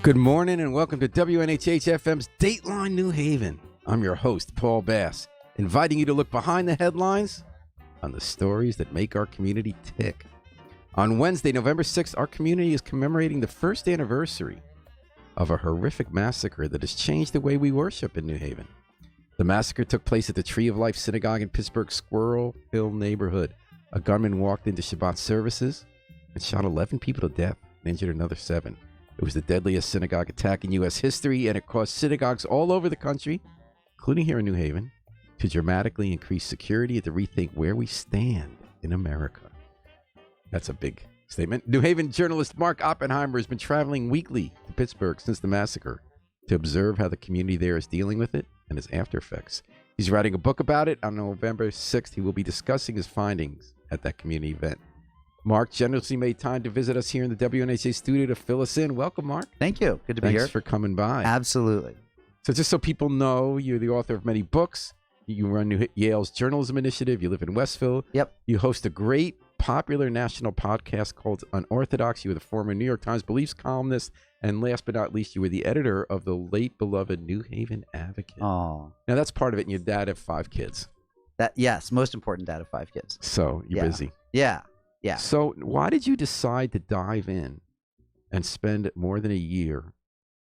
Good morning and welcome to WNHH-FM's Dateline New Haven. I'm your host, Paul Bass, inviting you to look behind the headlines on the stories that make our community tick. On Wednesday, November 6th, our community is commemorating the first anniversary of a horrific massacre that has changed the way we worship in New Haven. The massacre took place at the Tree of Life Synagogue in Pittsburgh's Squirrel Hill neighborhood. A gunman walked into Shabbat services and shot 11 people to death and injured another 7. It was the deadliest synagogue attack in U.S. history, and it caused synagogues all over the country, including here in New Haven, to dramatically increase security and to rethink where we stand in America. That's a big statement. New Haven journalist Mark Oppenheimer has been traveling weekly to Pittsburgh since the massacre to observe how the community there is dealing with it and its after effects. He's writing a book about it. On November 6th, he will be discussing his findings at that community event. Mark generously made time to visit us here in the WNHA studio to fill us in. Welcome, Mark. Thank you. Good to be here. Thanks for coming by. Absolutely. So just so people know, you're the author of many books. You run Yale's Journalism Initiative. You live in Westville. Yep. You host a great popular national podcast called Unorthodox. You were the former New York Times Beliefs columnist. And last but not least, you were the editor of the late beloved New Haven Advocate. Oh. Now, that's part of it. And your dad had 5 kids. Yes, most important dad of 5 kids. So you're busy. Yeah. So why did you decide to dive in and spend more than a year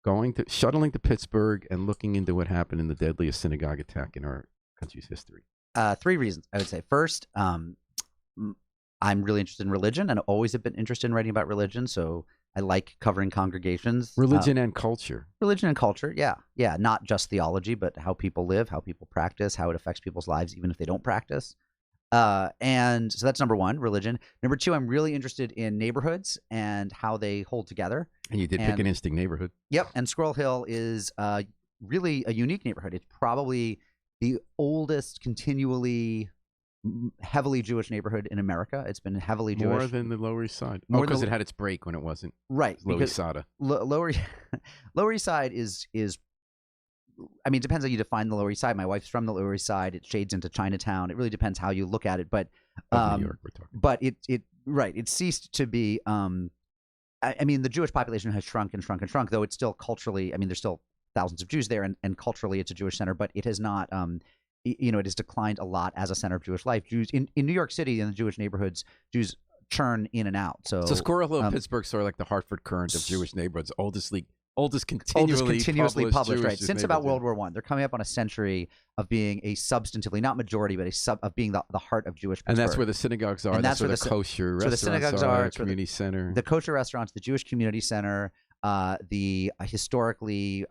shuttling to Pittsburgh and looking into what happened in the deadliest synagogue attack in our country's history? 3 reasons, I would say. First, I'm really interested in religion and always have been interested in writing about religion. So I like covering congregations. Religion and culture. Religion and culture, yeah. Yeah, not just theology, but how people live, how people practice, how it affects people's lives, even if they don't practice. And so that's number 1, religion. Number 2, I'm really interested in neighborhoods and how they hold together. And you did pick an interesting neighborhood. Yep. And Squirrel Hill is really a unique neighborhood. It's probably the oldest continually heavily Jewish neighborhood in America. It's been heavily Jewish. More than the Lower East Side. Because it had its break when it wasn't. Right. Lower East Side. Lower East Side is I mean, it depends how you define the Lower East Side. My wife's from the Lower East Side. It shades into Chinatown. It really depends how you look at it. But New York, we're talking. But it ceased to be. I mean, the Jewish population has shrunk and shrunk and shrunk. Though it's still culturally. I mean, there's still thousands of Jews there, and culturally, it's a Jewish center. But it has not. It has declined a lot as a center of Jewish life. Jews in New York City in the Jewish neighborhoods, Jews churn in and out. So Squirrel Hill, Pittsburgh, sort of like the Hartford Current of Jewish neighborhoods, oldest continuously published, right? Since about World War I, they're coming up on a century of being a substantively, not majority, but of being the heart of Jewish Pittsburgh. And that's where the synagogues are. And that's where the kosher restaurants the synagogues are. The community center. The kosher restaurants, the Jewish community center, the historically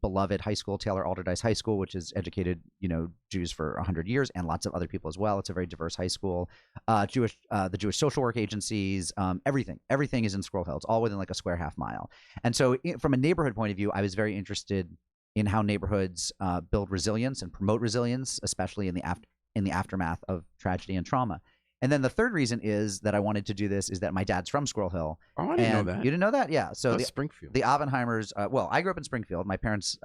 beloved high school, Taylor Alderdice High School, which has educated Jews for 100 years and lots of other people as well. It's a very diverse high school. The Jewish social work agencies, everything is in Squirrel Hill. It's all within like a square half mile. And so from a neighborhood point of view, I was very interested in how neighborhoods build resilience and promote resilience, especially in the aftermath of tragedy and trauma. And then the third reason is that I wanted to do this is that my dad's from Squirrel Hill. Oh, I didn't know that. You didn't know that? Yeah. So Springfield. The Oppenheimers. Well, I grew up in Springfield. My parents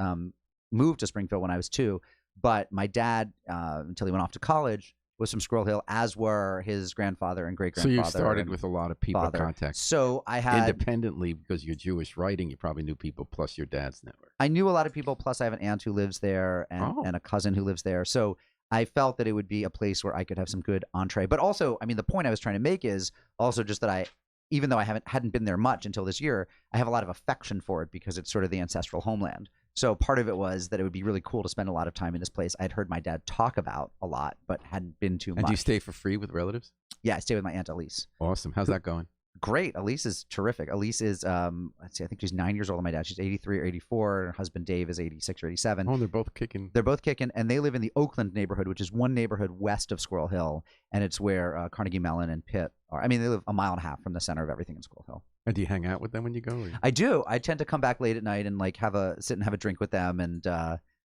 moved to Springfield when I was 2, but my dad, until he went off to college, was from Squirrel Hill, as were his grandfather and great grandfather. So you started with a lot of people contact. So I had independently, because you're Jewish writing, you probably knew people plus your dad's network. I knew a lot of people. Plus, I have an aunt who lives there and a cousin who lives there. So I felt that it would be a place where I could have some good entree. But also, I mean, the point I was trying to make is also just that even though I hadn't been there much until this year, I have a lot of affection for it because it's sort of the ancestral homeland. So part of it was that it would be really cool to spend a lot of time in this place I'd heard my dad talk about a lot, but hadn't been too much. And do you stay for free with relatives? Yeah, I stay with my aunt Elise. Awesome. How's that going? Great. Elise is terrific. Elise is, let's see, I think she's 9 years older than my dad. She's 83 or 84. Her husband Dave is 86 or 87. Oh, they're both kicking. They're both kicking, and they live in the Oakland neighborhood, which is one neighborhood west of Squirrel Hill, and it's where Carnegie Mellon and Pitt are. I mean, they live a mile and a half from the center of everything in Squirrel Hill. And do you hang out with them when you go? Or? I do. I tend to come back late at night and like sit and have a drink with them, and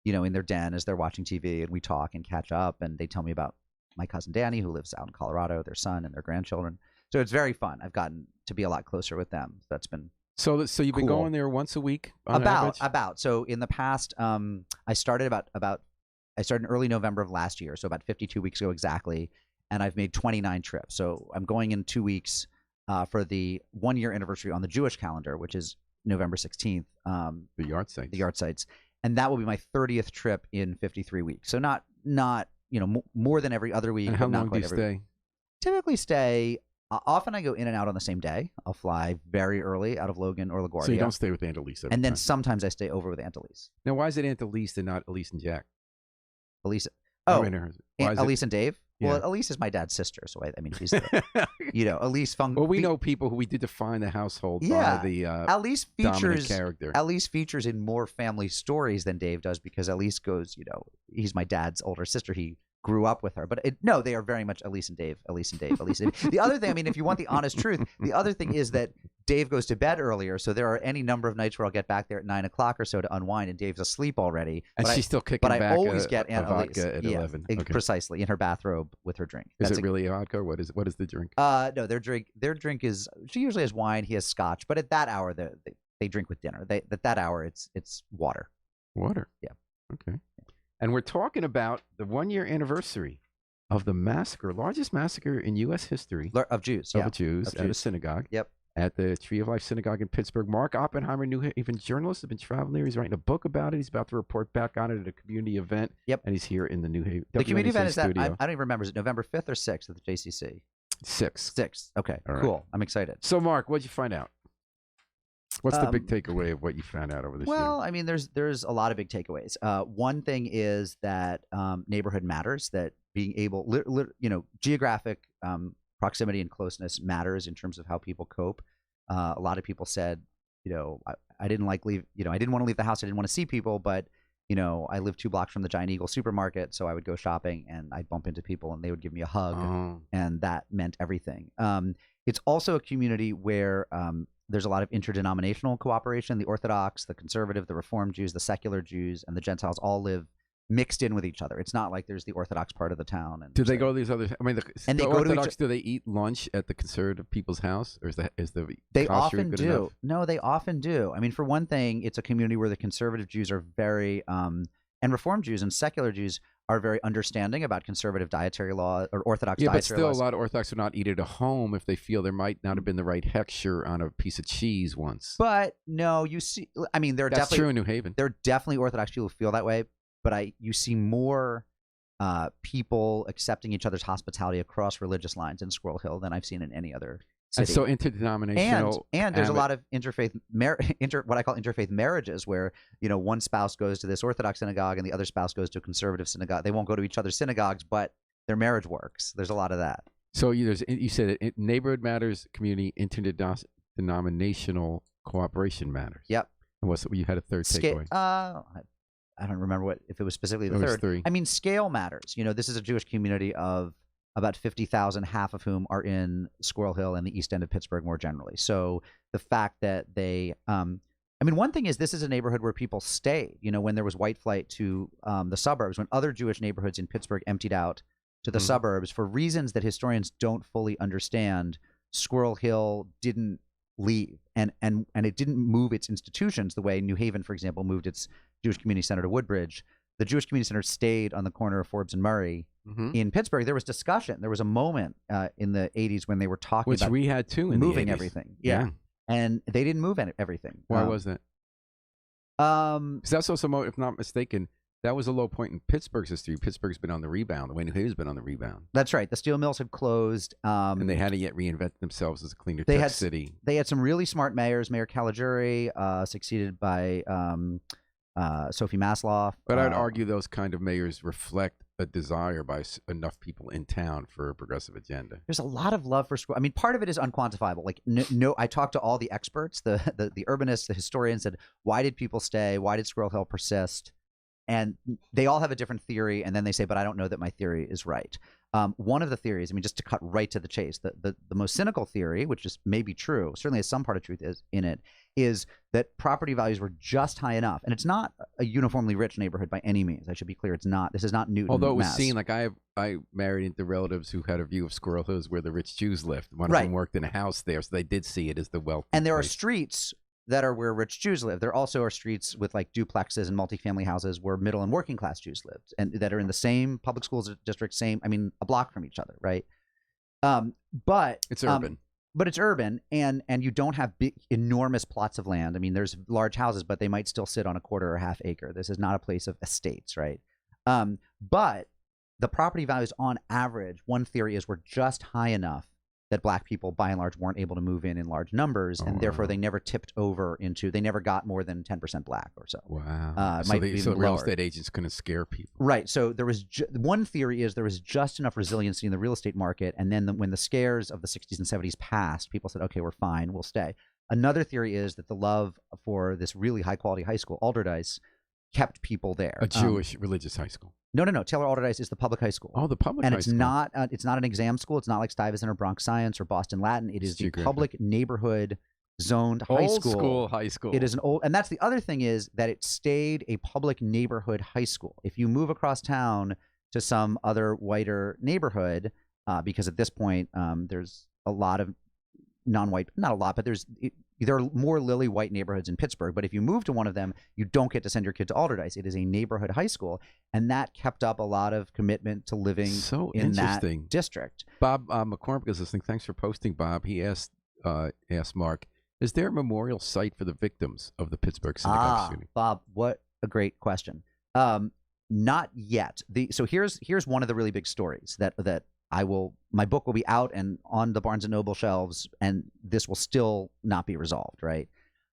in their den as they're watching TV, and we talk and catch up, and they tell me about my cousin Danny, who lives out in Colorado, their son and their grandchildren. So it's very fun. I've gotten to be a lot closer with them. That's been so you've been going there once a week on average? So in the past, I started in early November of last year, so about 52 weeks ago exactly, and I've made 29 trips. So I'm going in 2 weeks for the 1-year anniversary on the Jewish calendar, which is November 16th. The yard sites. The yard sites, and that will be my 30th trip in 53 weeks. So not more than every other week. And how but not long do quite you every stay? week. Typically stay. Often I go in and out on the same day. I'll fly very early out of Logan or LaGuardia. So you don't stay with Aunt Elise every and then time. sometimes I stay over with Aunt Elise. Now, why is it Aunt Elise and not Elise and Jack? Elise. I Oh, mean, Elise and Dave. Yeah. Well, Elise is my dad's sister, so I mean, she's Elise. Well, we know people who we did define the household by the Elise dominant features character. Elise features in more family stories than Dave does because Elise goes, he's my dad's older sister. He grew up with her, but no, they are very much Elise and Dave. The other thing, I mean, if you want the honest truth, the other thing is that Dave goes to bed earlier, so there are any number of nights where I'll get back there at 9 o'clock or so to unwind, and Dave's asleep already. And she's still kicking back. But I always get Aunt Elise at 11. Okay. precisely in her bathrobe with her drink. Is it really vodka? What is the drink? No, their drink is, she usually has wine. He has scotch, but at that hour they drink with dinner. At that hour it's water. Water. Yeah. Okay. And we're talking about the 1-year anniversary of the massacre, largest massacre in U.S. history of Jews. Of Jews at a synagogue. Yep. At the Tree of Life Synagogue in Pittsburgh. Mark Oppenheimer, New Haven journalist, has been traveling there. He's writing a book about it. He's about to report back on it at a community event. Yep. And he's here in the New Haven. The community event is studio. that I don't even remember. Is it November 5th or 6th at the JCC? 6th. 6th. Okay. All right. Cool. I'm excited. So, Mark, what'd you find out? What's the big takeaway of what you found out over this year? Well, I mean, there's a lot of big takeaways. One thing is that neighborhood matters. That being able, geographic proximity and closeness matters in terms of how people cope. A lot of people said, I didn't I didn't want to leave the house. I didn't want to see people, but I live 2 blocks from the Giant Eagle supermarket, so I would go shopping and I'd bump into people and they would give me a hug, and that meant everything. It's also a community where there's a lot of interdenominational cooperation. The Orthodox, the conservative, the Reformed Jews, the secular Jews, and the Gentiles all live mixed in with each other. It's not like there's the Orthodox part of the town. And do they go to these other? I mean, and the they go Orthodox. to do they eat lunch at the conservative people's house, or is the they kosher often good do. enough? No, they often do. I mean, for one thing, it's a community where the conservative Jews are very, and Reformed Jews and secular Jews are very understanding about conservative dietary law or Orthodox dietary laws. Yeah, but still, a lot of Orthodox would not eat at a home if they feel there might not have been the right hechsher on a piece of cheese once. But no, you see, I mean, That's definitely true in New Haven. There are definitely Orthodox people who feel that way, but you see more people accepting each other's hospitality across religious lines in Squirrel Hill than I've seen in any other city. And so interdenominational, and there's a lot of interfaith what I call interfaith marriages, where one spouse goes to this Orthodox synagogue and the other spouse goes to a conservative synagogue. They won't go to each other's synagogues, but their marriage works. There's a lot of that. So you said it, neighborhood matters, community interdenominational cooperation matters. Yep. And you had a third takeaway? I don't remember if it was specifically the It was third. 3. I mean, scale matters. This is a Jewish community of about 50,000, half of whom are in Squirrel Hill and the East End of Pittsburgh more generally. So the fact that they, one thing is this is a neighborhood where people stayed. When there was white flight to the suburbs, when other Jewish neighborhoods in Pittsburgh emptied out to the suburbs for reasons that historians don't fully understand, Squirrel Hill didn't leave, and it didn't move its institutions the way New Haven, for example, moved its Jewish Community Center to Woodbridge. The Jewish Community Center stayed on the corner of Forbes and Murray in Pittsburgh. There was discussion. There was a moment in the 80s when they were talking about we had too in moving the 80s. Everything. Yeah. And they didn't move everything. Why was that? Because that's also, if not mistaken, that was a low point in Pittsburgh's history. Pittsburgh's been on the rebound. The way New Haven's been on the rebound. That's right. The steel mills had closed. And they hadn't yet reinvented themselves as a cleaner tech city. They had some really smart mayors. Mayor Caligiuri, succeeded by Sophie Masloff. But I'd argue those kind of mayors reflect a desire by enough people in town for a progressive agenda. There's a lot of love for Squirrel. I mean, part of it is unquantifiable. Like, no, I talked to all the experts, the urbanists, the historians, said, why did people stay? Why did Squirrel Hill persist? And they all have a different theory, and then they say, but I don't know that my theory is right. One of the theories, just to cut right to the chase, the most cynical theory, which is maybe true, certainly has some part of truth in it, is that property values were just high enough. And it's not a uniformly rich neighborhood by any means. I should be clear. It's not. This is not Newton. Although it was Mass. seen, like I married into relatives who had a view of Squirrel Hills where the rich Jews lived. One of them worked in a house there, so they did see it as the wealthy And there place. are streets that are where rich Jews live. There also are streets with like duplexes and multifamily houses where middle and working class Jews lived, and that are in the same public schools district, a block from each other, right? But it's urban. but it's urban, and you don't have big, enormous plots of land. I mean, there's large houses, but they might still sit on a quarter or half acre. This is not a place of estates, right? But the property values on average, one theory is, were just high enough that black people, by and large, weren't able to move in large numbers, and therefore they never tipped over into, they never got more than 10% black or so. Wow. So real estate agents couldn't scare people. Right. So there was one theory is there was just enough resiliency in the real estate market, and then when the scares of the 60s and 70s passed, people said, okay, we're fine, we'll stay. Another theory is that the love for this really high-quality high school, Alderdice, kept people there. A Jewish religious high school. No. Taylor Alderdice is the public high school. Oh, the public high school. And it's not an exam school. It's not like Stuyvesant or Bronx Science or Boston Latin. It is the public neighborhood zoned high school. Old school high school. It is an old, and that's the other thing, is that it stayed a public neighborhood high school. If you move across town to some other whiter neighborhood, because at this point there's a lot of non-white, not a lot, but there are more lily white neighborhoods in Pittsburgh. But if you move to one of them, you don't get to send your kid to Alderdice. It is a neighborhood high school, and that kept up a lot of commitment to living in that district. Bob McCormick is listening. Thanks for posting, Bob. He asked Mark, is there a memorial site for the victims of the Pittsburgh synagogue shooting? Bob, what a great question. Not yet. So here's one of the really big stories that my book will be out and on the Barnes & Noble shelves, and this will still not be resolved, right?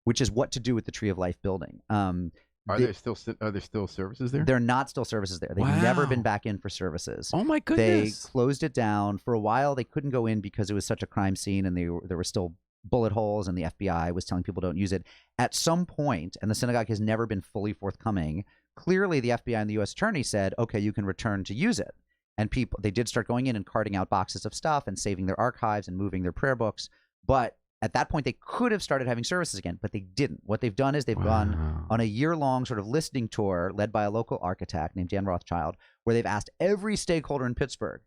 Which is what to do with the Tree of Life building. Are there still services there? They're not still services there. They've never been back in for services. Oh my goodness. They closed it down. For a while, they couldn't go in because it was such a crime scene, and there were still bullet holes, and the FBI was telling people don't use it. At some point, and the synagogue has never been fully forthcoming, clearly the FBI and the U.S. Attorney said, okay, you can return to use it. And they did start going in and carting out boxes of stuff and saving their archives and moving their prayer books. But at that point, they could have started having services again, but they didn't. What they've done is they've gone on a year-long sort of listening tour led by a local architect named Dan Rothschild, where they've asked every stakeholder in Pittsburgh,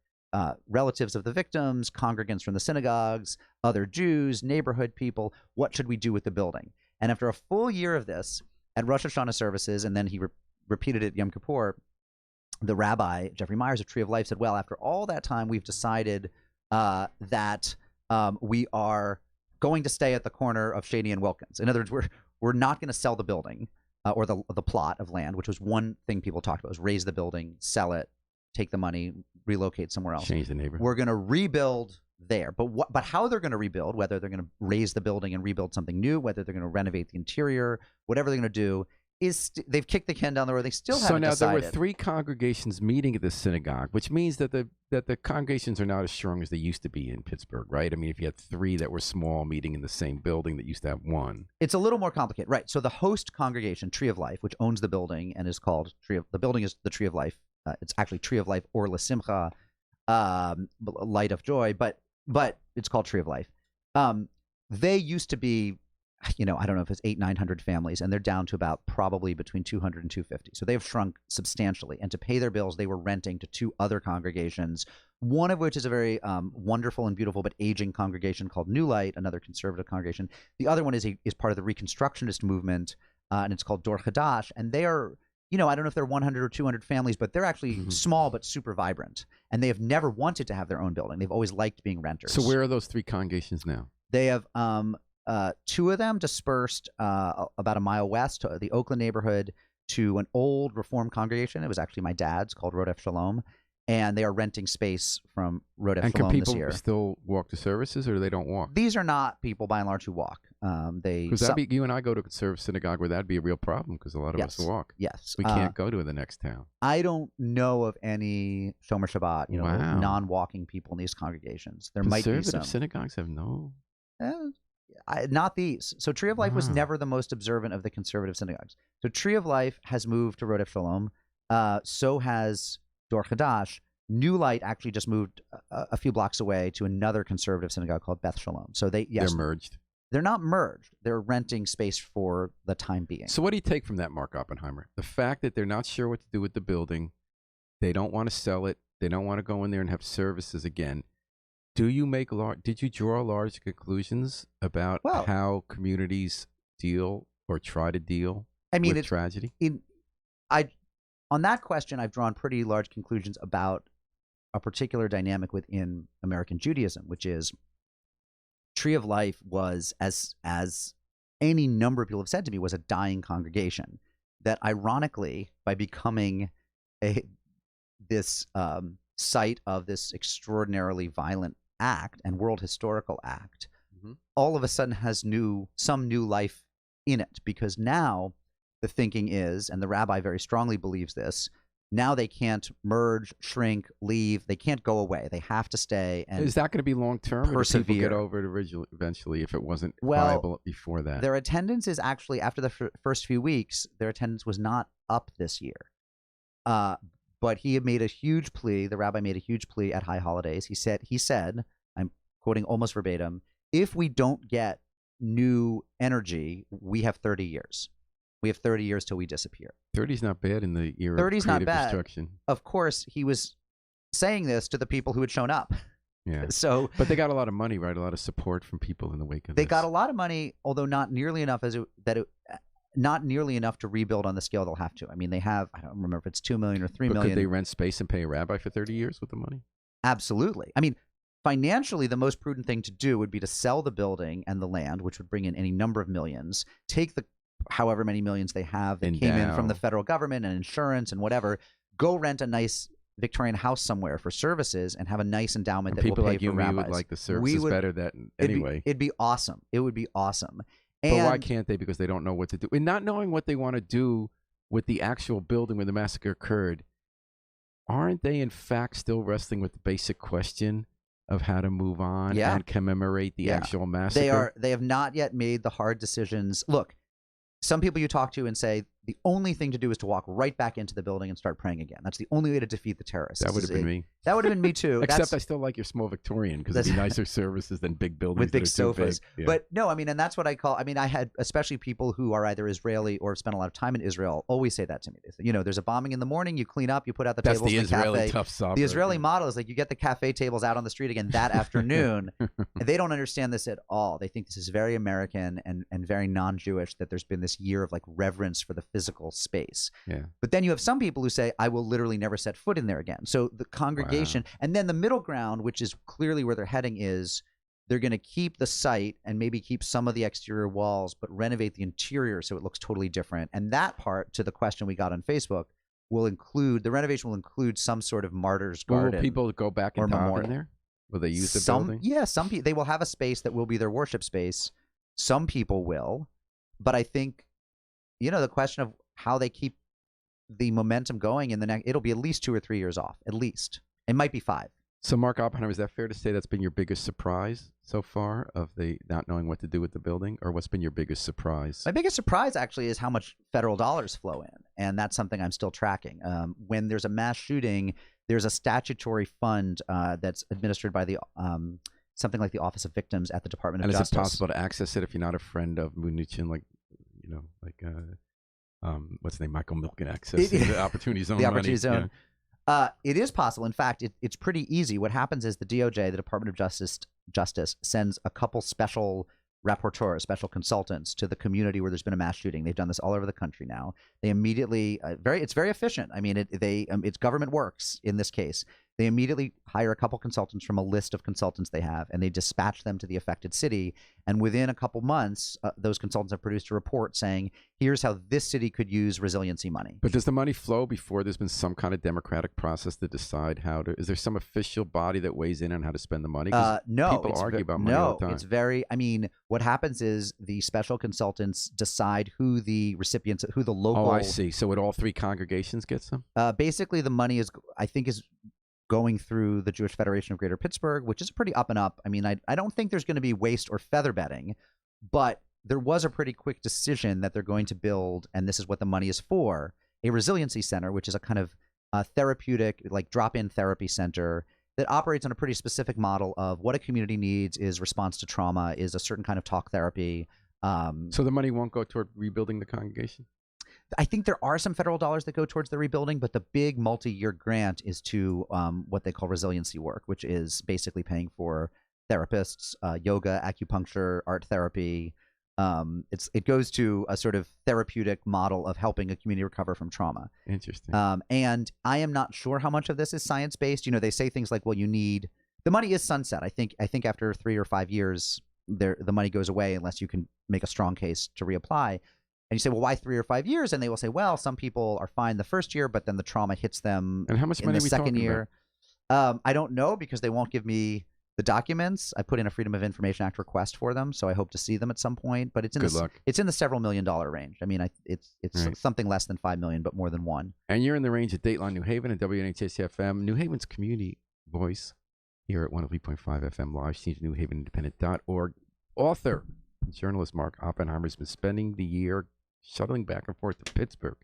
relatives of the victims, congregants from the synagogues, other Jews, neighborhood people, what should we do with the building? And after a full year of this, at Rosh Hashanah services, and then he repeated it at Yom Kippur, the rabbi, Jeffrey Myers of Tree of Life, said, well, after all that time, we've decided that we are going to stay at the corner of Shady and Wilkins. In other words, we're not going to sell the building or the plot of land, which was one thing people talked about, was raise the building, sell it, take the money, relocate somewhere else. Change the neighborhood. We're going to rebuild there. But how they're going to rebuild, whether they're going to raise the building and rebuild something new, whether they're going to renovate the interior, whatever they're going to do, they've kicked the can down the road. They still haven't decided. So now there were 3 congregations meeting at the synagogue, which means that the congregations are not as strong as they used to be in Pittsburgh, right? I mean, if you had 3 that were small meeting in the same building that used to have 1. It's a little more complicated, right? So the host congregation, Tree of Life, which owns the building and is called the building is the Tree of Life. It's actually Tree of Life or La Simcha, Light of Joy, but it's called Tree of Life. They used to be, I don't know if it's 800-900 families, and they're down to about probably between 200 and 250. So they've shrunk substantially. And to pay their bills, they were renting to 2 other congregations, one of which is a very wonderful and beautiful but aging congregation called New Light, another conservative congregation. The other one is part of the Reconstructionist movement, and it's called Dor Chadash. And they are, I don't know if they're 100 or 200 families, but they're actually small but super vibrant. And they have never wanted to have their own building. They've always liked being renters. So where are those 3 congregations now? They have 2 of them dispersed about a mile west to the Oakland neighborhood to an old Reform congregation. It was actually my dad's, called Rodef Shalom, and they are renting space from Rodef Shalom this year. And can people still walk to services, or they don't walk? These are not people, by and large, who walk. Because you and I go to a conservative synagogue where that'd be a real problem because a lot of us walk. Yes, we can't go to the next town. I don't know of any Shomer Shabbat, non-walking people in these congregations. There might be some. Conservative synagogues have no. Not these. So Tree of Life was never the most observant of the conservative synagogues. So Tree of Life has moved to Rodef Shalom. So has Dor Chadash. New Light actually just moved a few blocks away to another conservative synagogue called Beth Shalom. So they're merged. They're not merged. They're renting space for the time being. So what do you take from that, Mark Oppenheimer? The fact that they're not sure what to do with the building. They don't want to sell it. They don't want to go in there and have services again. Did you draw large conclusions about how communities deal or try to deal with tragedy? On that question, I've drawn pretty large conclusions about a particular dynamic within American Judaism, which is Tree of Life was, as any number of people have said to me, was a dying congregation that ironically, by becoming this site of this extraordinarily violent act and world historical act, all of a sudden has some new life in it, because now the thinking is, and the rabbi very strongly believes this, now they can't merge, shrink, leave. They can't go away. They have to stay. And is that going to be long term? Or do people get over it eventually if it wasn't viable before that? Their attendance is actually, after the first few weeks, their attendance was not up this year. But he had made a huge plea. The rabbi made a huge plea at High Holidays. He said, I'm quoting almost verbatim, if we don't get new energy, we have 30 years. We have 30 years till we disappear. 30's not bad in the era of 30's not creative bad. destruction. Of course, he was saying this to the people who had shown up. Yeah. So, but they got a lot of money, right? A lot of support from people in the wake of this. They got a lot of money, although not nearly enough not nearly enough to rebuild on the scale they'll have to. I mean, they have, I don't remember if it's $2 million or $3 million. Could they rent space and pay a rabbi for 30 years with the money? Absolutely. I mean, financially, the most prudent thing to do would be to sell the building and the land, which would bring in any number of millions, take the however many millions they have that came in from the federal government and insurance and whatever, go rent a nice Victorian house somewhere for services and have a nice endowment that will pay for rabbis. People like you would like the services better than anyway. It'd be awesome. It would be awesome. But why can't they? Because they don't know what to do. And not knowing what they want to do with the actual building where the massacre occurred, aren't they in fact still wrestling with the basic question of how to move on and commemorate the actual massacre? They have not yet made the hard decisions. Look, some people you talk to and say the only thing to do is to walk right back into the building and start praying again. That's the only way to defeat the terrorists. That would have been me. That would have been me too. Except I still like your small Victorian because it'd be nicer services than big buildings with big sofas. Big. Yeah. But no, I mean, and that's what I call. I mean, I had especially people who are either Israeli or have spent a lot of time in Israel always say that to me. They say, there's a bombing in the morning, you clean up, you put out the tables. That's the Israeli cafe. tough summer. The Israeli model is like you get the cafe tables out on the street again that afternoon. And they don't understand this at all. They think this is very American and very non-Jewish, that there's been this year of like reverence for the physical space. Yeah. But then you have some people who say, I will literally never set foot in there again. So the congregation, and then the middle ground, which is clearly where they're heading, is they're going to keep the site and maybe keep some of the exterior walls, but renovate the interior so it looks totally different. And that part, to the question we got on Facebook, the renovation will include some sort of martyr's garden. Will people go back and die in there? Will they use the building? Yeah, some people. They will have a space that will be their worship space. Some people will. But I think, the question of how they keep the momentum going in the next, it'll be at least 2 or 3 years off, at least. It might be 5. So, Mark Oppenheimer, is that fair to say that's been your biggest surprise so far, of the not knowing what to do with the building? Or what's been your biggest surprise? My biggest surprise, actually, is how much federal dollars flow in. And that's something I'm still tracking. When there's a mass shooting, there's a statutory fund that's administered by the something like the Office of Victims at the Department of Justice. And is it possible to access it if you're not a friend of Mnuchin, what's the name? Michael Milken access the Opportunity Zone. The Opportunity Zone. Yeah. It is possible. In fact, it's pretty easy. What happens is the DOJ, the Department of Justice, sends a couple special rapporteurs, special consultants to the community where there's been a mass shooting. They've done this all over the country now. They immediately, it's very efficient. I mean, it's government works in this case. They immediately hire a couple consultants from a list of consultants they have, and they dispatch them to the affected city. And within a couple months, those consultants have produced a report saying, here's how this city could use resiliency money. But does the money flow before there's been some kind of democratic process to decide how to? Is there some official body that weighs in on how to spend the money? No. People argue about money all the time. It's very, what happens is the special consultants decide who the recipients, who the local. Oh, I see. So would all 3 congregations get some? Basically, the money is going through the Jewish Federation of Greater Pittsburgh, which is pretty up and up. I mean, I don't think there's going to be waste or feather bedding, but there was a pretty quick decision that they're going to build, and this is what the money is for, a resiliency center, which is a kind of therapeutic, like drop-in therapy center that operates on a pretty specific model of what a community needs is response to trauma, is a certain kind of talk therapy. So the money won't go toward rebuilding the congregation? I think there are some federal dollars that go towards the rebuilding, but the big multi-year grant is to what they call resiliency work, which is basically paying for therapists, yoga, acupuncture, art therapy. It goes to a sort of therapeutic model of helping a community recover from trauma. Interesting. And I am not sure how much of this is science-based. They say things like, well, the money is sunset. I think after 3 or 5 years, the money goes away unless you can make a strong case to reapply. And you say, well, why 3 or 5 years? And they will say, well, some people are fine the first year, but then the trauma hits them And how much in money the are we second talking year. I don't know because they won't give me the documents. I put in a Freedom of Information Act request for them, so I hope to see them at some point. But it's in it's in the several $million range. I mean, it's Right. something less than $5 million, but more than one. And you're in the range of Dateline New Haven and WNHS-FM, New Haven's community voice here at 103.5 FM live streams newhavenindependent.org. Author and journalist Mark Oppenheimer has been spending the year shuttling back and forth to Pittsburgh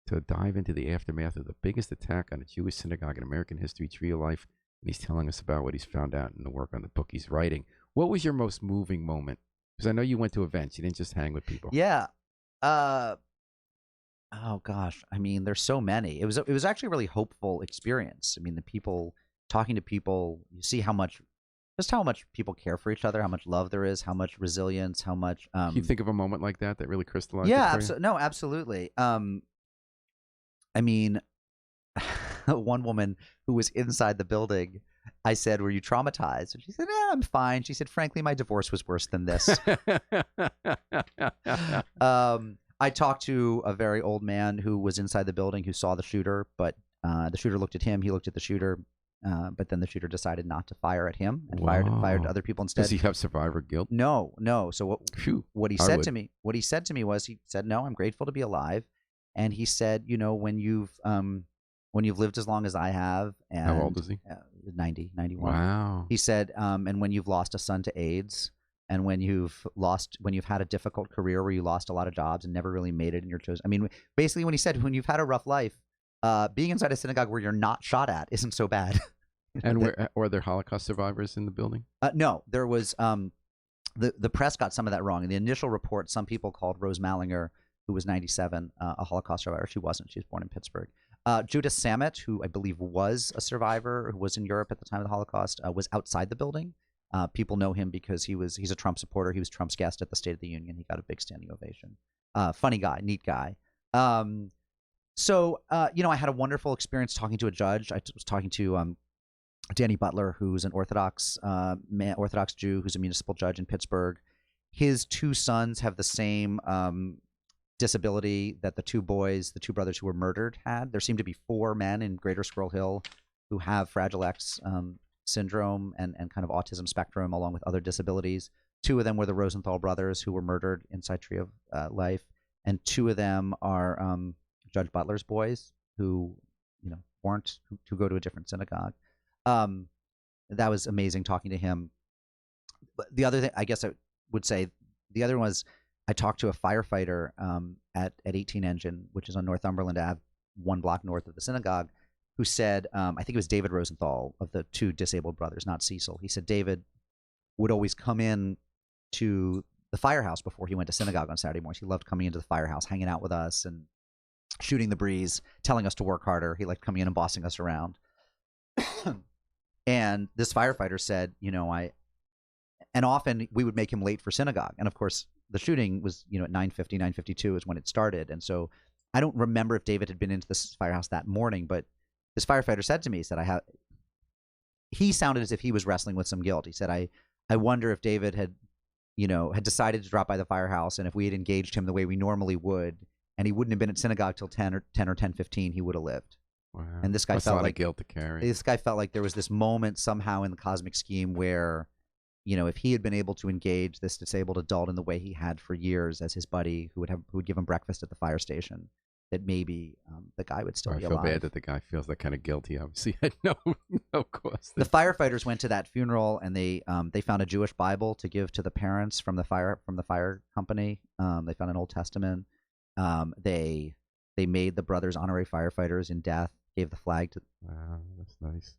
to dive into the aftermath of the biggest attack on a Jewish synagogue in American history, Tree of Life. And he's telling us about what he's found out in the work on the book he's writing. What was your most moving moment? Because I know you went to events. You didn't just hang with people. Yeah. Oh gosh. I mean, there's so many. It was actually a really hopeful experience. I mean, talking to people, you see how much people care for each other, how much love there is, how much resilience, how much. Can you think of a moment like that really crystallized? Yeah. it for you? No, absolutely. I mean, one woman who was inside the building, I said, "Were you traumatized?" And she said, "Yeah, I'm fine." She said, "Frankly, my divorce was worse than this." I talked to a very old man who was inside the building who saw the shooter, but the shooter looked at him. He looked at the shooter, but then the shooter decided not to fire at him and fired other people instead. Does he have survivor guilt? No. So what he said to me was, he said, "No, I'm grateful to be alive," and he said, when you've lived as long as I have, and how old is he? 90, 91. Wow. He said, and when you've lost a son to AIDS. And when you've had a difficult career where you lost a lot of jobs and never really made it in your chosen. I mean, basically, when he said when you've had a rough life, being inside a synagogue where you're not shot at isn't so bad. And were there Holocaust survivors in the building? No, there was. The press got some of that wrong. In the initial report, some people called Rose Mallinger, who was 97, a Holocaust survivor. She wasn't. She was born in Pittsburgh. Judah Samet, who I believe was a survivor, who was in Europe at the time of the Holocaust, was outside the building. People know him because he's a Trump supporter. He was Trump's guest at the State of the Union. He got a big standing ovation. Funny guy, neat guy. So I had a wonderful experience talking to a judge. I was talking to Danny Butler, who's an Orthodox Jew, who's a municipal judge in Pittsburgh. His 2 sons have the same disability that the 2 brothers who were murdered had. There seem to be 4 men in Greater Squirrel Hill who have Fragile X syndrome and kind of autism spectrum, along with other disabilities. 2 of them were the Rosenthal brothers who were murdered inside Tree of Life, and 2 of them are Judge Butler's boys who weren't who go to a different synagogue. That was amazing talking to him. But the other thing, I guess I would say, the other one was I talked to a firefighter at 18 Engine, which is on Northumberland Ave, 1 block north of the synagogue, who said, I think it was David Rosenthal of the 2 disabled brothers, not Cecil. He said David would always come in to the firehouse before he went to synagogue on Saturday mornings. He loved coming into the firehouse, hanging out with us and shooting the breeze, telling us to work harder. He liked coming in and bossing us around. And this firefighter said, and often we would make him late for synagogue. And of course, the shooting was, at 9:50, 9:52 is when it started. And so I don't remember if David had been into this firehouse that morning, but this firefighter said to me, he sounded as if he was wrestling with some guilt. He said, I wonder if David had decided to drop by the firehouse, and if we had engaged him the way we normally would, and he wouldn't have been at synagogue till 10 or 10:15, he would have lived. Wow. And this guy That's felt a lot like of guilt to carry. This guy felt like there was this moment somehow in the cosmic scheme where, if he had been able to engage this disabled adult in the way he had for years as his buddy who would give him breakfast at the fire station, that maybe the guy would still be alive. I feel bad that the guy feels that kind of guilt. He obviously had no cause. The firefighters went to that funeral and they found a Jewish Bible to give to the parents from the fire company. They found an Old Testament. They made the brothers honorary firefighters in death. Gave the flag to. Wow, that's nice.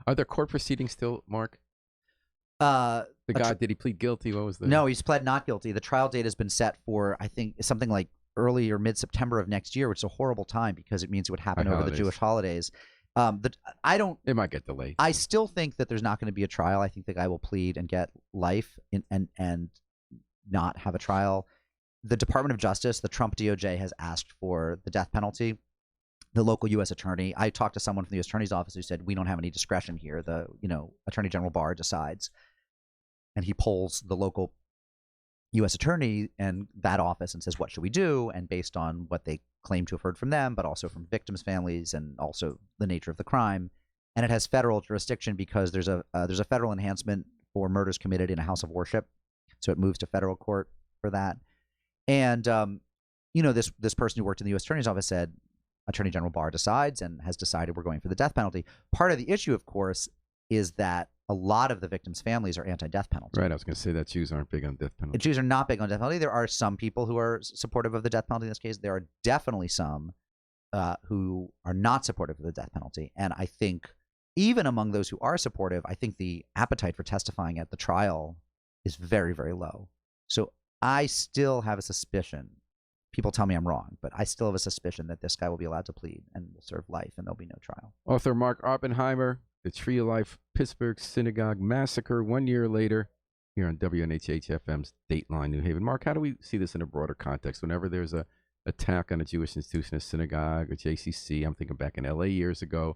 Are there court proceedings still, Mark? The guy, did he plead guilty? What was the? No, he's pled not guilty. The trial date has been set for, I think, something like early or mid-September of next year, which is a horrible time because it means it would happen over the Jewish holidays. It might get delayed. I still think that there's not going to be a trial. I think the guy will plead and get life and not have a trial. The Department of Justice, the Trump DOJ, has asked for the death penalty. The local U.S. attorney, I talked to someone from the U.S. attorney's office who said, we don't have any discretion here. The Attorney General Barr decides. and he polls the local U.S. attorney and that office and says, what should we do? And based on what they claim to have heard from them, but also from victims' families and also the nature of the crime. And it has federal jurisdiction because there's a federal enhancement for murders committed in a house of worship. So it moves to federal court for that. And, this person who worked in the U.S. Attorney's Office said, Attorney General Barr decides and has decided we're going for the death penalty. Part of the issue, of course, is that a lot of the victims' families are anti-death penalty. Right, I was going to say that Jews aren't big on death penalty. Jews are not big on death penalty. There are some people who are supportive of the death penalty in this case. There are definitely some who are not supportive of the death penalty. And I think even among those who are supportive, I think the appetite for testifying at the trial is very, very low. So I still have a suspicion. People tell me I'm wrong, but I still have a suspicion that this guy will be allowed to plead and will serve life and there'll be no trial. Author Mark Oppenheimer, The Tree of Life, Pittsburgh Synagogue Massacre, 1 year later, here on WNHH-FM's Dateline New Haven. Mark, how do we see this in a broader context? Whenever there's a attack on a Jewish institution, a synagogue, or JCC, I'm thinking back in LA years ago,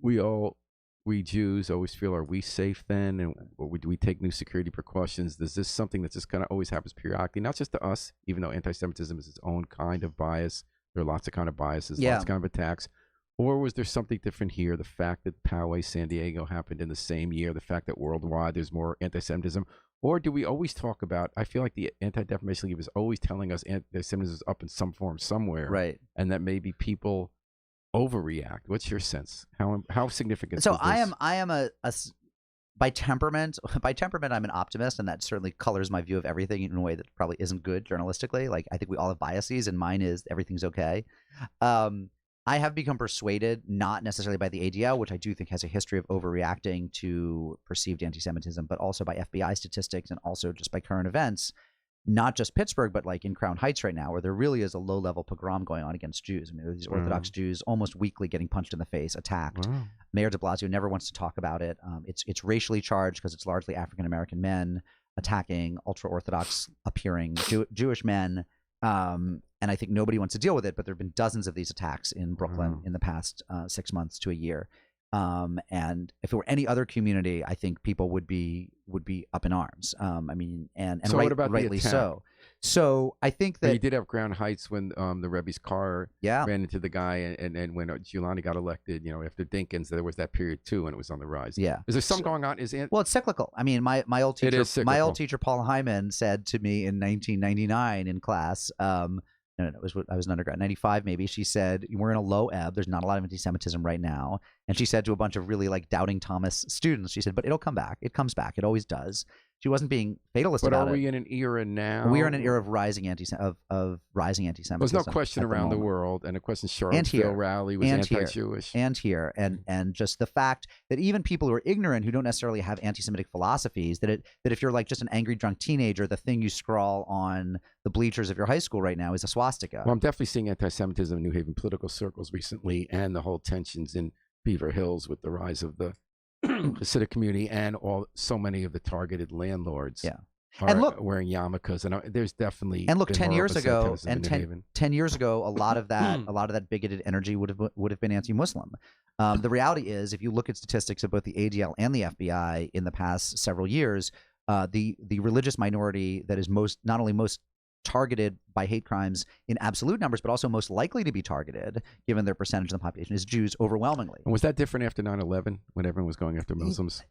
we Jews always feel, are we safe then? And do we take new security precautions? Is this something that just kind of always happens periodically? Not just to us, even though anti-Semitism is its own kind of bias. There are lots of kind of biases, lots of kind of attacks. Or was there something different here? The fact that Poway, San Diego happened in the same year, the fact that worldwide there's more anti-Semitism. Or do we always talk about, I feel like the Anti-Defamation League is always telling us anti-Semitism is up in some form somewhere. Right. And that maybe people overreact. What's your sense? How significant So is this? I am a by temperament I'm an optimist, and that certainly colors my view of everything in a way that probably isn't good journalistically. Like, I think we all have biases, and mine is everything's okay. I have become persuaded, not necessarily by the ADL, which I do think has a history of overreacting to perceived anti-Semitism, but also by FBI statistics and also just by current events. Not just Pittsburgh, but like in Crown Heights right now, where there really is a low-level pogrom going on against Jews. I mean, there are these Orthodox Jews almost weekly getting punched in the face, attacked. Mayor de Blasio never wants to talk about it. It's racially charged because it's largely African-American men attacking ultra-Orthodox appearing Jewish men. And I think nobody wants to deal with it, but there have been dozens of these attacks in Brooklyn in the past 6 months to a year. And if it were any other community, I think people would be up in arms. I mean, and so what about rightly the attack? so. So I think that you did have Crown Heights when the Rebbe's car ran into the guy, and when Giuliani got elected, after Dinkins, there was that period too, and it was on the rise. Yeah, is there something going on? Well, it's cyclical. I mean, my old teacher Paul Hyman said to me in 1999 in class. No, I was an undergrad, 95 maybe. She said, we're in a low ebb. There's not a lot of anti-Semitism right now. And she said to a bunch of really like doubting Thomas students, she said, but it'll come back. It comes back. It always does. She wasn't being fatalist about it. But are we in an era now? We are in an era of rising anti-Semitism. There's no question around the world, and a question Charlottesville rally was anti-Jewish. And just the fact that even people who are ignorant, who don't necessarily have anti-Semitic philosophies, that if you're like just an angry drunk teenager, the thing you scrawl on the bleachers of your high school right now is a swastika. Well, I'm definitely seeing anti-Semitism in New Haven political circles recently, and the whole tensions in Beaver Hills with the rise of the Hasidic community and so many of the targeted landlords are wearing yarmulkes, and there's definitely 10 years ago, and 10 years ago, a lot of that bigoted energy would have been anti-Muslim. The reality is, if you look at statistics of both the ADL and the FBI in the past several years, the religious minority that is not only most targeted by hate crimes in absolute numbers, but also most likely to be targeted, given their percentage of the population, is Jews overwhelmingly. And was that different after 9/11 when everyone was going after Muslims?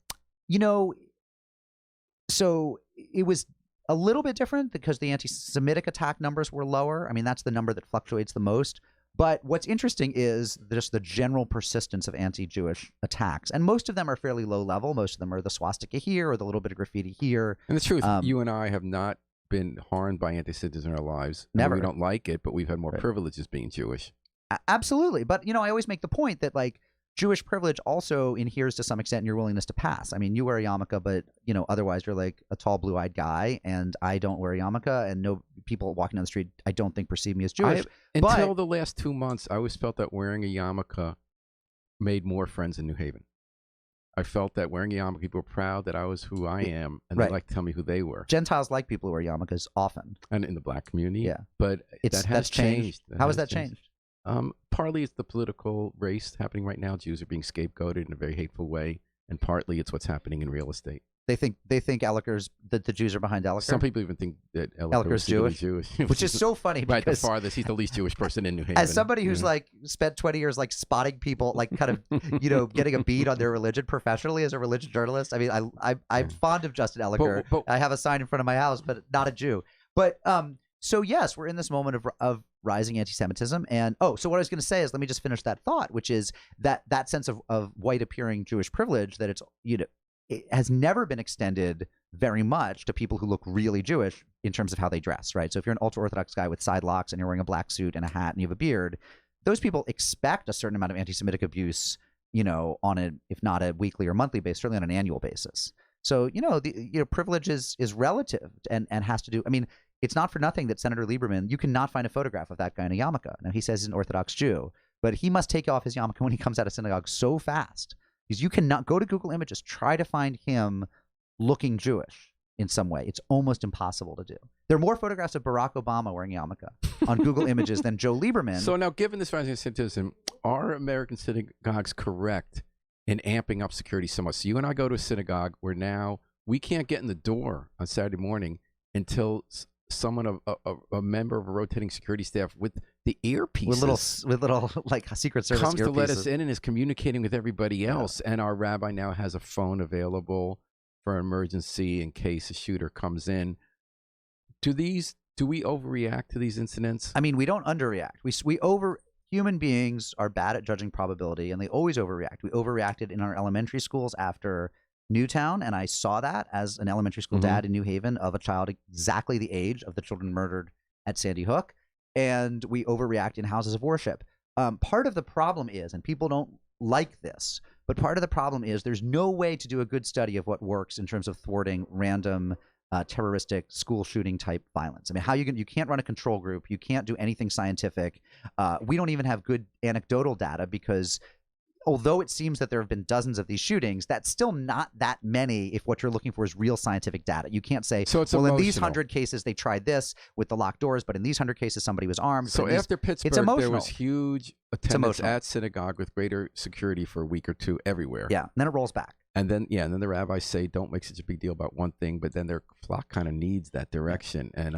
So it was a little bit different because the anti-Semitic attack numbers were lower. I mean, that's the number that fluctuates the most. But what's interesting is just the general persistence of anti-Jewish attacks. And most of them are fairly low level. Most of them are the swastika here or the little bit of graffiti here. And the truth, you and I have not been harmed by anti-Semitism in our lives. Never. We don't like it, but we've had more privileges being Jewish. Absolutely. But, I always make the point that, like, Jewish privilege also adheres to some extent in your willingness to pass. I mean, you wear a yarmulke, but, otherwise you're like a tall, blue-eyed guy, and I don't wear a yarmulke, and no people walking down the street, I don't think, perceive me as Jewish. Until the last 2 months, I always felt that wearing a yarmulke made more friends in New Haven. I felt that wearing a yarmulke, people were proud that I was who I am, and they liked to tell me who they were. Gentiles like people who wear yarmulkes often. And in the black community. Yeah. But that has changed. How has that changed? Partly it's the political race happening right now. Jews are being scapegoated in a very hateful way. And partly it's what's happening in real estate. They think Elliker's that the Jews are behind Elliker. Some people even think that Elliker's Jewish, which is so funny right, the because farthest he's the least Jewish person in New Haven. as somebody who's like spent 20 years like spotting people, like kind of getting a bead on their religion professionally as a religion journalist. I mean, I'm fond of Justin Elliker. But I have a sign in front of my house, but not a Jew. But so yes, we're in this moment of rising anti-Semitism. And so what I was going to say is, let me just finish that thought, which is that sense of white appearing Jewish privilege, that it's, it has never been extended very much to people who look really Jewish in terms of how they dress, right? So if you're an ultra-Orthodox guy with side locks and you're wearing a black suit and a hat and you have a beard, those people expect a certain amount of anti-Semitic abuse, on a, if not a weekly or monthly basis, certainly on an annual basis. So, privilege is relative and has to do, I mean, it's not for nothing that Senator Lieberman, you cannot find a photograph of that guy in a yarmulke. Now, he says he's an Orthodox Jew, but he must take off his yarmulke when he comes out of synagogue so fast. Because you cannot go to Google Images, try to find him looking Jewish in some way. It's almost impossible to do. There are more photographs of Barack Obama wearing yarmulke on Google Images than Joe Lieberman. So now, given this rising anti-Semitism, are American synagogues correct in amping up security so much? So you and I go to a synagogue where now we can't get in the door on Saturday morning until someone, a member of a rotating security staff with the earpieces, with little like Secret Service comes earpieces, to let us in and is communicating with everybody else. And our rabbi now has a phone available for an emergency in case a shooter comes in. Do we overreact to these incidents? I mean, we don't underreact. Human beings are bad at judging probability, and they always overreact. We overreacted in our elementary schools after Newtown, and I saw that as an elementary school dad in New Haven of a child exactly the age of the children murdered at Sandy Hook, and we overreact in houses of worship. Part of the problem is, and people don't like this, but part of the problem is there's no way to do a good study of what works in terms of thwarting random terroristic school shooting type violence. I mean, you can't run a control group, you can't do anything scientific. We don't even have good anecdotal data because although it seems that there have been dozens of these shootings, that's still not that many if what you're looking for is real scientific data. You can't say, in these 100 cases, they tried this with the locked doors, but in these 100 cases, somebody was armed. So after Pittsburgh, there was huge attendance emotional. at synagogue with greater security for a week or two everywhere. Yeah, and then it rolls back. And then, the rabbis say, don't make such a big deal about one thing, but then their flock kind of needs that direction. And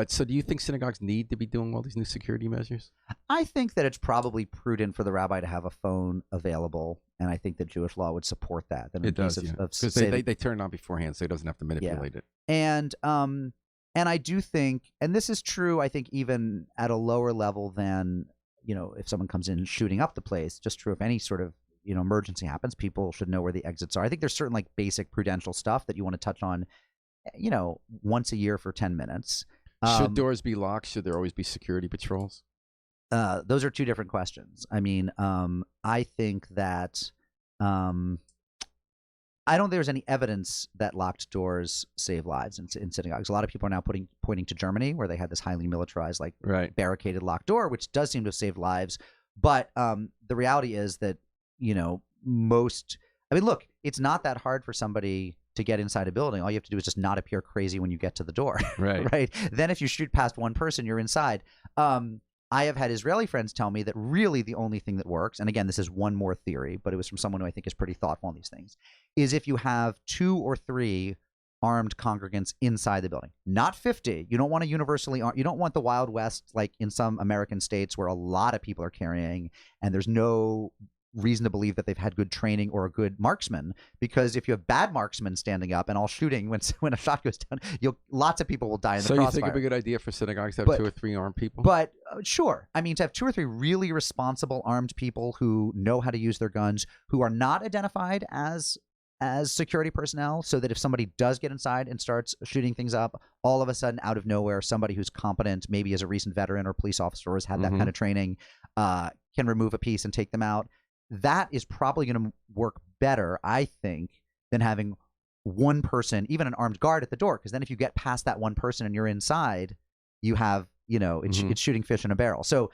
so do you think synagogues need to be doing all these new security measures? I think that it's probably prudent for the rabbi to have a phone available, and I think that Jewish law would support that. It does, because they turn it on beforehand, so he doesn't have to manipulate it. And I do think, and this is true, I think even at a lower level than, if someone comes in shooting up the place, just true if any sort of, emergency happens, people should know where the exits are. I think there's certain like basic prudential stuff that you want to touch on, once a year for 10 minutes. Should doors be locked? Should there always be security patrols? Those are two different questions. I mean, I think that I don't think there's any evidence that locked doors save lives in synagogues. A lot of people are now pointing to Germany, where they had this highly militarized, barricaded locked door, which does seem to have saved lives. But the reality is that, look, it's not that hard for somebody to get inside a building. All you have to do is just not appear crazy when you get to the door. Right. Right. Then if you shoot past one person, you're inside. I have had Israeli friends tell me that really the only thing that works, and again, this is one more theory, but it was from someone who I think is pretty thoughtful on these things, is if you have 2 or 3 armed congregants inside the building. Not 50. You don't want to universally you don't want the Wild West like in some American states where a lot of people are carrying and there's no reason to believe that they've had good training or a good marksman, because if you have bad marksmen standing up and all shooting when a shot goes down, lots of people will die in the crossfire. So you think it'd be a good idea for synagogues to have 2 or 3 armed people? But sure. I mean, to have 2 or 3 really responsible armed people who know how to use their guns, who are not identified as security personnel, so that if somebody does get inside and starts shooting things up, all of a sudden, out of nowhere, somebody who's competent, maybe as a recent veteran or police officer, has had that kind of training, can remove a piece and take them out. That is probably going to work better, I think, than having one person, even an armed guard at the door. Because then if you get past that one person and you're inside, you have, it's shooting fish in a barrel. So,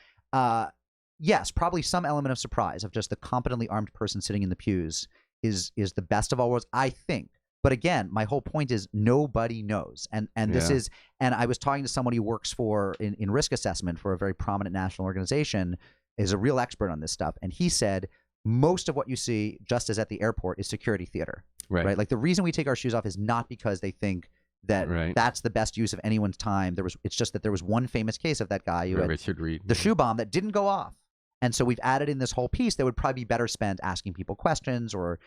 yes, probably some element of surprise of just the competently armed person sitting in the pews is the best of all worlds, I think. But again, my whole point is nobody knows. And this is, and I was talking to someone who works in risk assessment for a very prominent national organization, is a real expert on this stuff. And he said, most of what you see, just as at the airport, is security theater. Right. Like the reason we take our shoes off is not because they think that that's the best use of anyone's time. It's just that there was one famous case of that guy who had Richard Reed, the shoe bomb that didn't go off. And so we've added in this whole piece that would probably be better spent asking people questions or,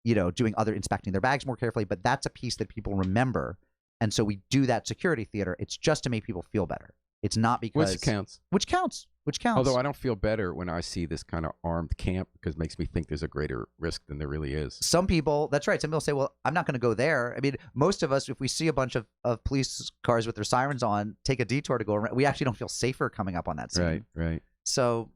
inspecting their bags more carefully. But that's a piece that people remember. And so we do that security theater. It's just to make people feel better. It's not because Which counts. Although I don't feel better when I see this kind of armed camp because it makes me think there's a greater risk than there really is. Some people, that's right. Some people say, well, I'm not going to go there. I mean, most of us, if we see a bunch of police cars with their sirens on, take a detour to go around, we actually don't feel safer coming up on that scene. Right. So,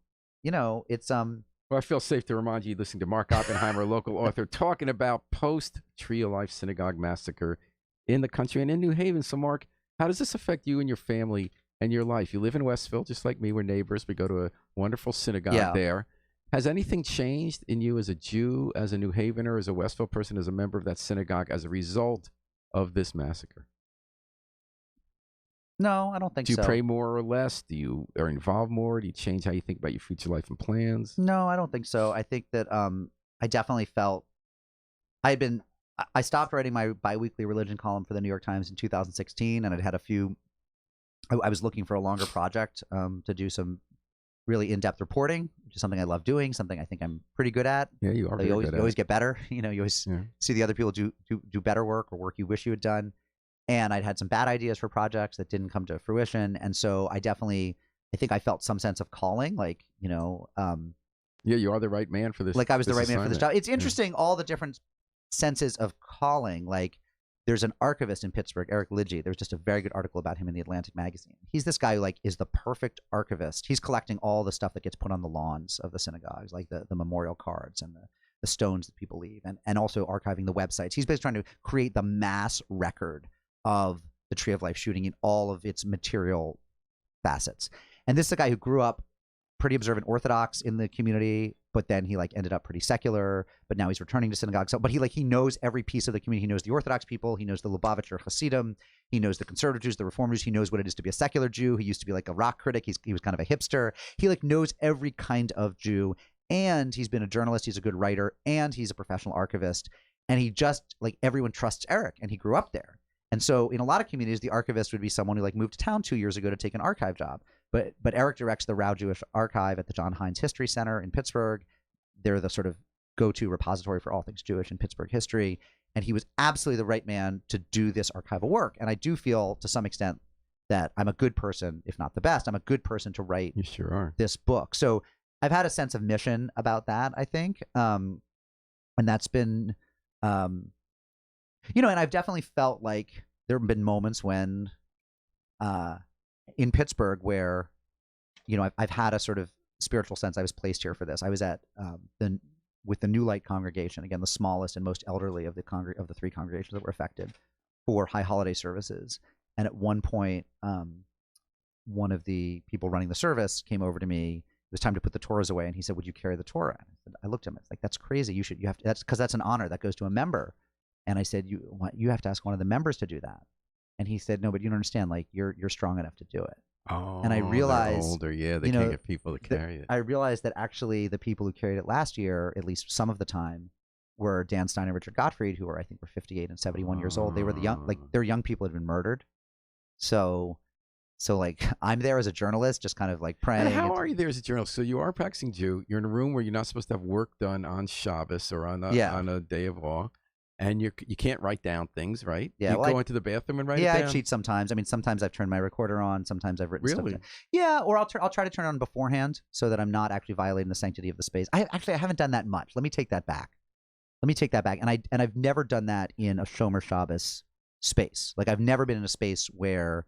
it's Well, I feel safe to remind you, listening to Mark Oppenheimer, a local author, talking about post-Tree of Life synagogue massacre in the country and in New Haven. So, Mark, how does this affect you and your family and your life? You live in Westville, just like me. We're neighbors. We go to a wonderful synagogue there. Has anything changed in you as a Jew, as a New Havener, as a Westville person, as a member of that synagogue as a result of this massacre? No, I don't think so. Do you pray more or less? Do you are involved more? Do you change how you think about your future life and plans? No, I don't think so. I think that I definitely felt I stopped writing my biweekly religion column for the New York Times in 2016, and I'd had a few. I was looking for a longer project to do some really in-depth reporting, which is something I love doing, something I think I'm pretty good at. Yeah, you are. You always get better. You always see the other people do better work or work you wish you had done. And I'd had some bad ideas for projects that didn't come to fruition. And so I think I felt some sense of calling, like, yeah, you are the right man for this. Like I was the right man for this job. It's interesting, all the different senses of calling. Like there's an archivist in Pittsburgh, Eric Lidgy. There's just a very good article about him in the Atlantic magazine. He's this guy who is the perfect archivist. He's collecting all the stuff that gets put on the lawns of the synagogues, like the memorial cards and the stones that people leave, and also archiving the websites. He's basically trying to create the mass record of the Tree of Life shooting in all of its material facets. And this is a guy who grew up pretty observant Orthodox in the community, but then he ended up pretty secular, but now he's returning to synagogue. So, but he knows every piece of the community. He knows the Orthodox people. He knows the Lubavitcher Hasidim. He knows the conservative Jews, the Reform Jews. He knows what it is to be a secular Jew. He used to be like a rock critic. He was kind of a hipster. He knows every kind of Jew, and he's been a journalist. He's a good writer, and he's a professional archivist. And he just everyone trusts Eric, and he grew up there. And so in a lot of communities, the archivist would be someone who moved to town 2 years ago to take an archive job. But Eric directs the Rau Jewish Archive at the John Heinz History Center in Pittsburgh. They're the sort of go-to repository for all things Jewish in Pittsburgh history. And he was absolutely the right man to do this archival work. And I do feel to some extent that I'm a good person, if not the best. I'm a good person to write you sure are. This book. So I've had a sense of mission about that, I think. And that's been... and I've definitely felt like there have been moments when in Pittsburgh where, I've had a sort of spiritual sense I was placed here for this. I was at with the New Light congregation, again, the smallest and most elderly of the three congregations that were affected, for high holiday services. And at one point, one of the people running the service came over to me. It was time to put the Torahs away, and he said, "Would you carry the Torah?" I looked at him. It's that's crazy. You have to. That's because that's an honor that goes to a member. And I said, you have to ask one of the members to do that. And he said, no, but you don't understand. You're strong enough to do it. Oh, and I realized, they're older. Yeah, they can't get people to carry it. I realized that actually the people who carried it last year, at least some of the time, were Dan Stein and Richard Gottfried, who were, I think, were 58 and 71 years old. They were the young, their young people had been murdered. So I'm there as a journalist, just kind of praying. And how are you there as a journalist? So you are a practicing Jew. You're in a room where you're not supposed to have work done on Shabbos or on a day of awe. And you can't write down things, right? Yeah, you go into the bathroom and write it down? Yeah, I cheat sometimes. I mean, sometimes I've turned my recorder on. Sometimes I've written stuff Really? down. Yeah, or I'll try to turn it on beforehand so that I'm not actually violating the sanctity of the space. I haven't done that much. Let me take that back. And I've never done that in a Shomer Shabbos space. I've never been in a space where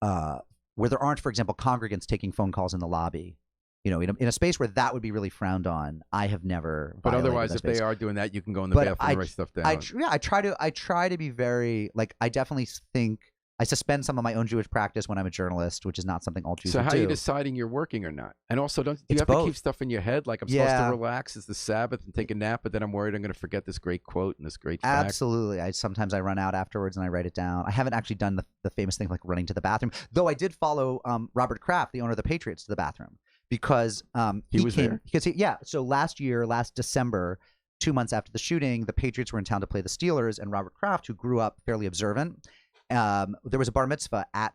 there aren't, for example, congregants taking phone calls in the lobby. In a space where that would be really frowned on, I have never. But otherwise, if they are doing that, you can go in the bathroom and write stuff down. I try to be very I definitely think I suspend some of my own Jewish practice when I'm a journalist, which is not something all Jews do. So how are you do. deciding you're working or not? And also, do you have both. to keep stuff in your head? I'm supposed to relax. It's the Sabbath and take a nap, but then I'm worried I'm going to forget this great quote and this great fact. Absolutely. Sometimes I run out afterwards and I write it down. I haven't actually done the famous thing running to the bathroom, though I did follow Robert Kraft, the owner of the Patriots, to the bathroom. Because he was there. So last December, 2 months after the shooting, the Patriots were in town to play the Steelers, and Robert Kraft, who grew up fairly observant, there was a bar mitzvah at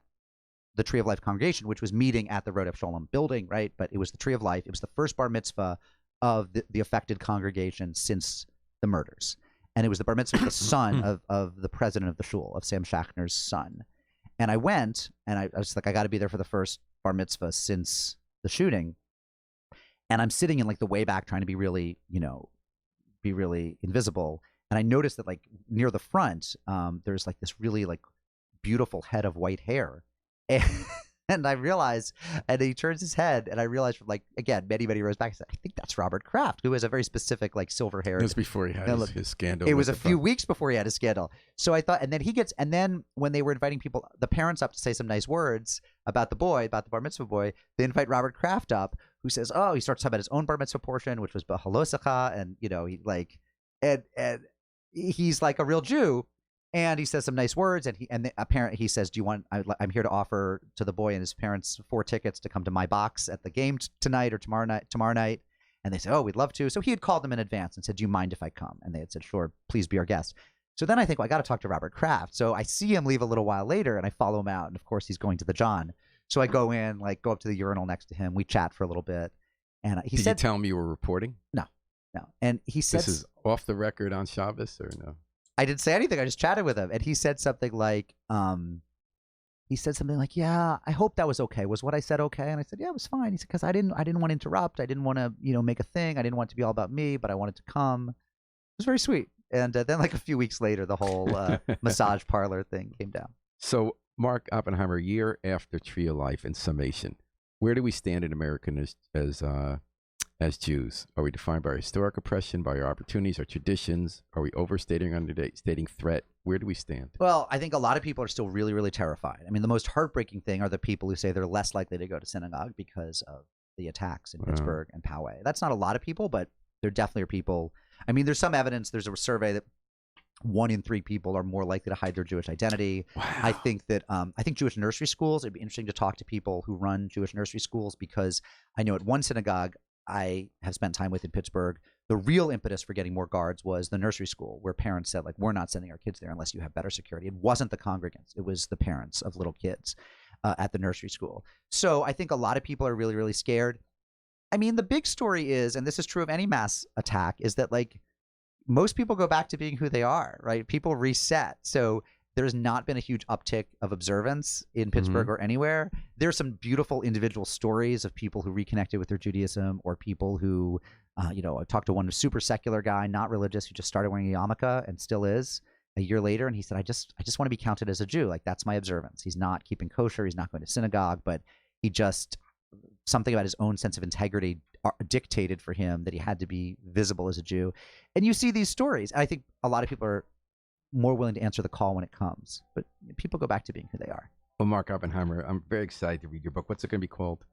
the Tree of Life congregation, which was meeting at the Rodef Sholem building, right? But it was the Tree of Life. It was the first bar mitzvah of the affected congregation since the murders. And it was the bar mitzvah of the son of the president of the shul, of Sam Schachner's son. And I went, and I was like, I got to be there for the first bar mitzvah since the shooting. And I'm sitting in like the way back trying to be really, be really invisible. And I noticed that like near the front, there's like this really like beautiful head of white hair. And I realized, and he turns his head, and I realized from like, again, many rows back, I said, I think that's Robert Kraft, who has a very specific like silver hair. It was before he had his scandal. It was a few weeks before he had his scandal. So I thought, and then when they were inviting people, the parents up to say some nice words about the boy, about the bar mitzvah boy, they invite Robert Kraft up, who says, he starts talking about his own bar mitzvah portion, which was Bahalosacha, and he like, and he's like a real Jew. And he says some nice words, and he says, "Do you want? I'm here to offer to the boy and his parents 4 tickets to come to my box at the game tonight or tomorrow night." And they say, "Oh, we'd love to." So he had called them in advance and said, "Do you mind if I come?" And they had said, "Sure, please be our guest." So then I think, well, I got to talk to Robert Kraft. So I see him leave a little while later, and I follow him out, and of course he's going to the John. So I go in, like go up to the urinal next to him. We chat for a little bit, and he said, "Did you tell me you were reporting?" No. And he said, "This is off the record on Shabbos, or no?" I didn't say anything. I just chatted with him, and he said something like, "Yeah, I hope that was okay. Was what I said okay?" And I said, "Yeah, it was fine." He said, "Because I didn't want to interrupt. I didn't want to, make a thing. I didn't want it to be all about me, but I wanted to come." It was very sweet. And then, like a few weeks later, the whole massage parlor thing came down. So, Mark Oppenheimer, year after Tree of Life, in summation, where do we stand in America as Jews? Are we defined by our historic oppression, by our opportunities, our traditions? Are we overstating or understating threat? Where do we stand? Well, I think a lot of people are still really, really terrified. I mean, the most heartbreaking thing are the people who say they're less likely to go to synagogue because of the attacks in Pittsburgh and Poway. That's not a lot of people, but there definitely are people. I mean, there's some evidence. There's a survey that 1 in 3 people are more likely to hide their Jewish identity. Wow. I think Jewish nursery schools, it'd be interesting to talk to people who run Jewish nursery schools, because I know at one synagogue I have spent time with in Pittsburgh, the real impetus for getting more guards was the nursery school, where parents said, like, we're not sending our kids there unless you have better security. It wasn't the congregants. It was the parents of little kids at the nursery school. So I think a lot of people are really, really scared. I mean, the big story is, and this is true of any mass attack, is that, like, most people go back to being who they are, right? People reset. So there's not been a huge uptick of observance in Pittsburgh or anywhere. There's some beautiful individual stories of people who reconnected with their Judaism, or people who, I talked to one super secular guy, not religious, who just started wearing a yarmulke and still is a year later. And he said, I just want to be counted as a Jew. Like, that's my observance. He's not keeping kosher. He's not going to synagogue, but something about his own sense of integrity dictated for him that he had to be visible as a Jew. And you see these stories. I think a lot of people are more willing to answer the call when it comes, but people go back to being who they are. Well, Mark Oppenheimer, I'm very excited to read your book. What's it going to be called?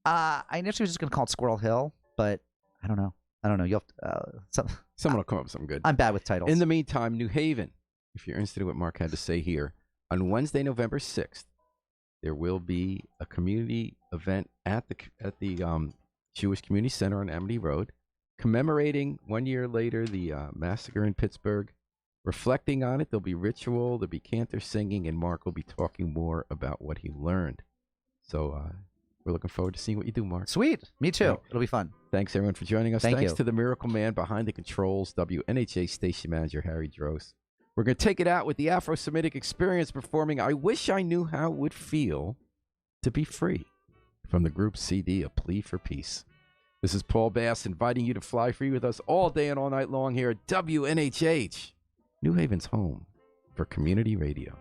I initially was just going to call it Squirrel Hill, but I don't know. You'll have Someone will come up with something good. I'm bad with titles. In the meantime, New Haven, if you're interested in what Mark had to say here, on Wednesday, November 6th, there will be a community event at the Jewish Community Center on Amity Road, commemorating 1 year later the massacre in Pittsburgh. Reflecting on it, there'll be ritual, there'll be cantor singing, and Mark will be talking more about what he learned. So we're looking forward to seeing what you do, Mark. Sweet. Me too. It'll be fun. Thanks, everyone, for joining us. Thanks to the miracle man behind the controls, WNHA station manager Harry Drost. We're going to take it out with the Afro-Semitic Experience performing I Wish I Knew How It Would Feel to Be Free from the group CD, A Plea for Peace. This is Paul Bass inviting you to fly free with us all day and all night long here at WNHH, New Haven's home for community radio.